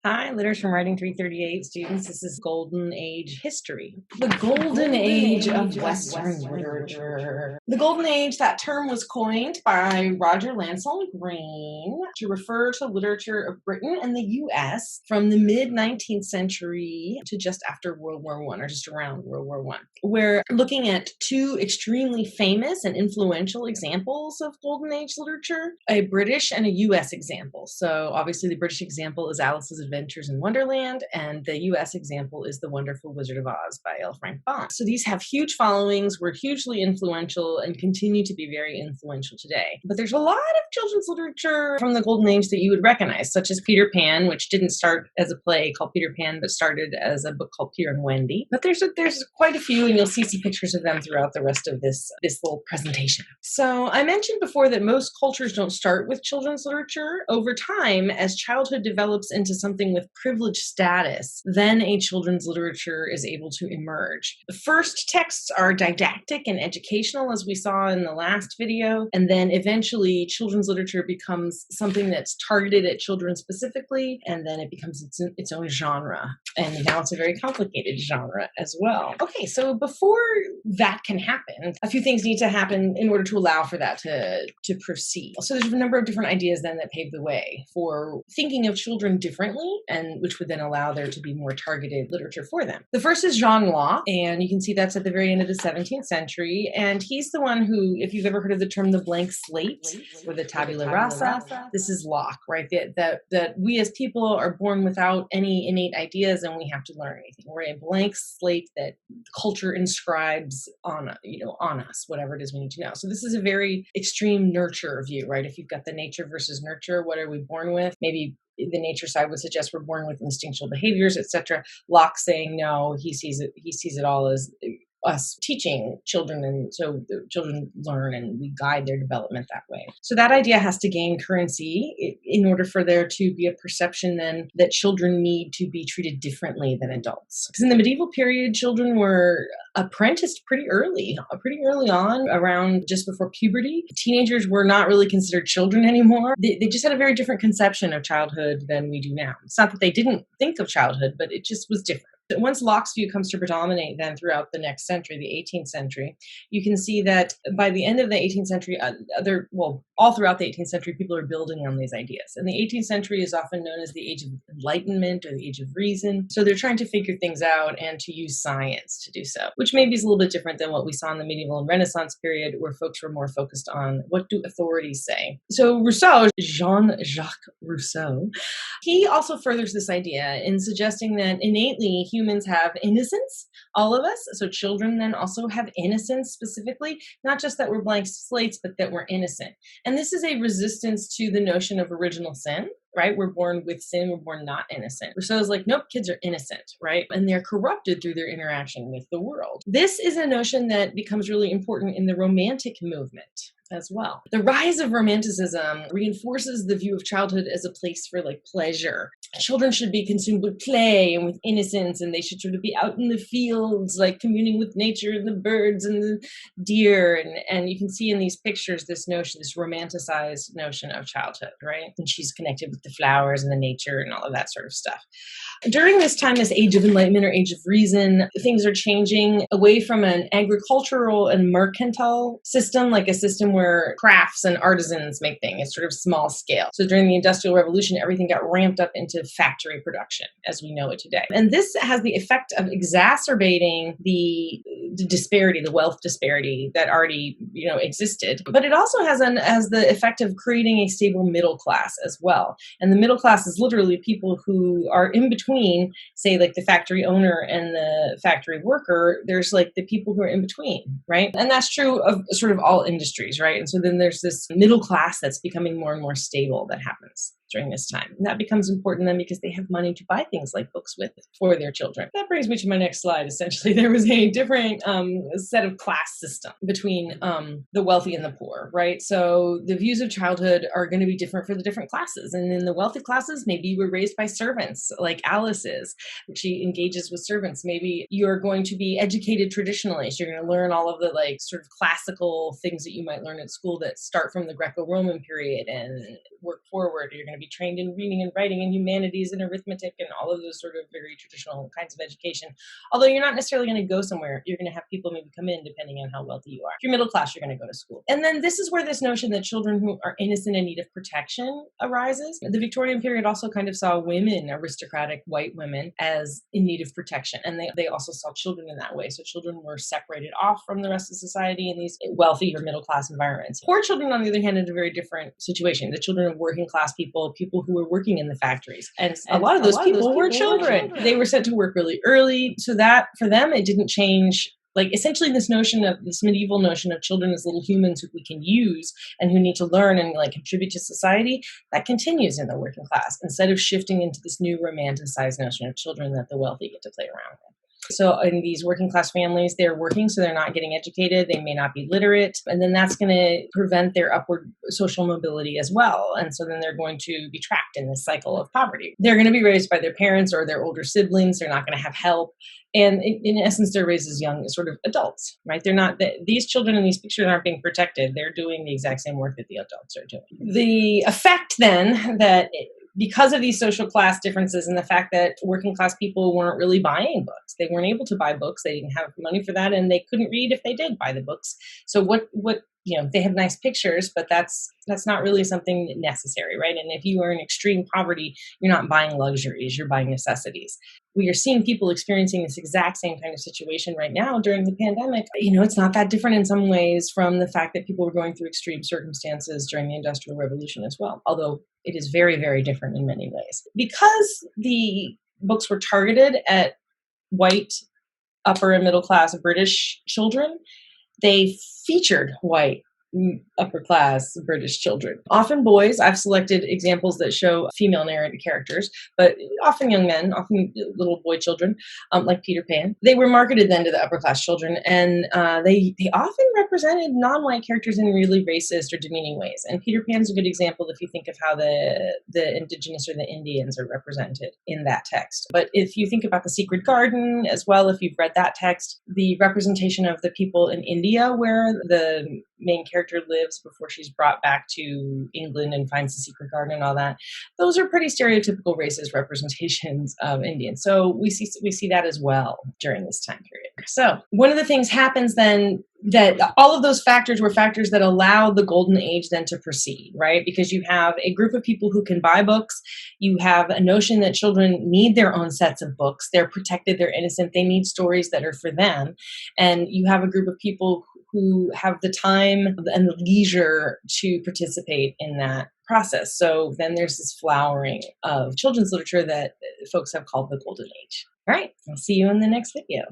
Hi, Litters from Writing 338 students. This is Golden Age history. The Golden Age of Western literature. The Golden Age, that term was coined by Roger Lancel Green to refer to literature of Britain and the U.S. from the mid-19th century to just after World War I, or just around World War I. We're looking at two extremely famous and influential examples of Golden Age literature, a British and a U.S. example. So obviously the British example is Alice's Adventures in Wonderland, and the U.S. example is The Wonderful Wizard of Oz by L. Frank Baum. So these have huge followings, were hugely influential, and continue to be very influential today. But there's a lot of children's literature from the Golden Age that you would recognize, such as Peter Pan, which didn't start as a play called Peter Pan, but started as a book called Peter and Wendy. But there's quite a few, and you'll see some pictures of them throughout the rest of this little presentation. So I mentioned before that most cultures don't start with children's literature. Over time, as childhood develops into something with privileged status, then a children's literature is able to emerge. The first texts are didactic and educational, as we saw in the last video, and then eventually children's literature becomes something that's targeted at children specifically, and then it becomes its own genre. And now it's a very complicated genre as well. Okay, so before that can happen, a few things need to happen in order to allow for that to proceed. So there's a number of different ideas then that pave the way for thinking of children differently, and which would then allow there to be more targeted literature for them. The first is John Locke, and you can see that's at the very end of the 17th century, and he's the one who, if you've ever heard of the term the blank slate or the tabula rasa, this is Locke, right? That we as people are born without any innate ideas and we have to learn anything. We're a blank slate that culture inscribes on us, whatever it is we need to know. So this is a very extreme nurture view, right? If you've got the nature versus nurture, what are we born with? Maybe the nature side would suggest we're born with instinctual behaviors, etc. Locke saying no, he sees it all as us teaching children, and so the children learn and we guide their development that way. So that idea has to gain currency in order for there to be a perception then that children need to be treated differently than adults. Because in the medieval period, children were apprenticed pretty early on, around just before puberty. Teenagers were not really considered children anymore. They just had a very different conception of childhood than we do now. It's not that they didn't think of childhood, but it just was different. Once Locke's view comes to predominate then throughout the next century, the 18th century, you can see that by the end of the 18th century, all throughout the 18th century, people are building on these ideas. And the 18th century is often known as the age of enlightenment or the age of reason. So they're trying to figure things out and to use science to do so, which maybe is a little bit different than what we saw in the medieval and Renaissance period, where folks were more focused on what do authorities say. So Rousseau, Jean-Jacques Rousseau, he also furthers this idea in suggesting that innately humans have innocence, all of us. So children then also have innocence specifically, not just that we're blank slates, but that we're innocent. And this is a resistance to the notion of original sin, right? We're born with sin, we're born not innocent. Rousseau's like, nope, kids are innocent, right? And they're corrupted through their interaction with the world. This is a notion that becomes really important in the Romantic movement as well. The rise of Romanticism reinforces the view of childhood as a place for pleasure. Children should be consumed with play and with innocence, and they should sort of be out in the fields, communing with nature and the birds and the deer. And you can see in these pictures this notion, this romanticized notion of childhood, right? And she's connected with the flowers and the nature and all of that sort of stuff. During this time, this age of enlightenment or age of reason, things are changing away from an agricultural and mercantile system, like a system where crafts and artisans make things. It's sort of small scale. So during the Industrial Revolution, everything got ramped up into factory production as we know it today. And this has the effect of exacerbating the disparity, the wealth disparity that already existed. But it also has the effect of creating a stable middle class as well. And the middle class is literally people who are in between, say like the factory owner and the factory worker. There's the people who are in between, right? And that's true of sort of all industries, right? And so then there's this middle class that's becoming more and more stable that happens during this time. And that becomes important then because they have money to buy things like books with for their children. That brings me to my next slide. Essentially, there was a different set of class system between the wealthy and the poor, right? So the views of childhood are going to be different for the different classes. And in the wealthy classes, maybe you were raised by servants like Alice is. She engages with servants. Maybe you're going to be educated traditionally. So you're going to learn all of the sort of classical things that you might learn at school that start from the Greco-Roman period and work forward. You're going to to be trained in reading and writing and humanities and arithmetic and all of those sort of very traditional kinds of education. Although you're not necessarily going to go somewhere, you're going to have people maybe come in depending on how wealthy you are. If you're middle class, you're going to go to school. And then this is where this notion that children who are innocent and need of protection arises. The Victorian period also kind of saw women, aristocratic white women, as in need of protection. And they also saw children in that way. So children were separated off from the rest of society in these wealthy or middle class environments. Poor children, on the other hand, had a very different situation. The children of working class people who were working in the factories. And a lot of those people were children. They were sent to work really early. So that for them, it didn't change. Like essentially this medieval notion of children as little humans who we can use and who need to learn and like contribute to society, that continues in the working class instead of shifting into this new romanticized notion of children that the wealthy get to play around with. So in these working class families, they're working, so they're not getting educated. They may not be literate. And then that's going to prevent their upward social mobility as well. And so then they're going to be trapped in this cycle of poverty. They're going to be raised by their parents or their older siblings. They're not going to have help. And in essence, they're raised as young sort of adults, right? They're not, these children in these pictures aren't being protected. They're doing the exact same work that the adults are doing. The effect then that because of these social class differences and the fact that working class people weren't really buying books, they weren't able to buy books, they didn't have money for that, and they couldn't read if they did buy the books. So what they have nice pictures, but that's not really something necessary, right? And if you are in extreme poverty, you're not buying luxuries, you're buying necessities. We are seeing people experiencing this exact same kind of situation right now during the pandemic. It's not that different in some ways from the fact that people were going through extreme circumstances during the Industrial Revolution as well, although it is very, very different in many ways. Because the books were targeted at white, upper and middle class British children, they featured white, upper class British children. Often boys. I've selected examples that show female narrated characters, but often young men, often little boy children, like Peter Pan. They were marketed then to the upper class children, and they often represented non-white characters in really racist or demeaning ways. And Peter Pan's a good example if you think of how the indigenous or the Indians are represented in that text. But if you think about The Secret Garden as well, if you've read that text, the representation of the people in India where the main character lives before she's brought back to England and finds the secret garden and all that. Those are pretty stereotypical racist representations of Indians. So we see that as well during this time period. So one of the things happens then that all of those factors were factors that allowed the golden age then to proceed, right? Because you have a group of people who can buy books. You have a notion that children need their own sets of books. They're protected, they're innocent, they need stories that are for them. And you have a group of people who have the time and the leisure to participate in that process. So then there's this flowering of children's literature that folks have called the Golden Age. All right, I'll see you in the next video.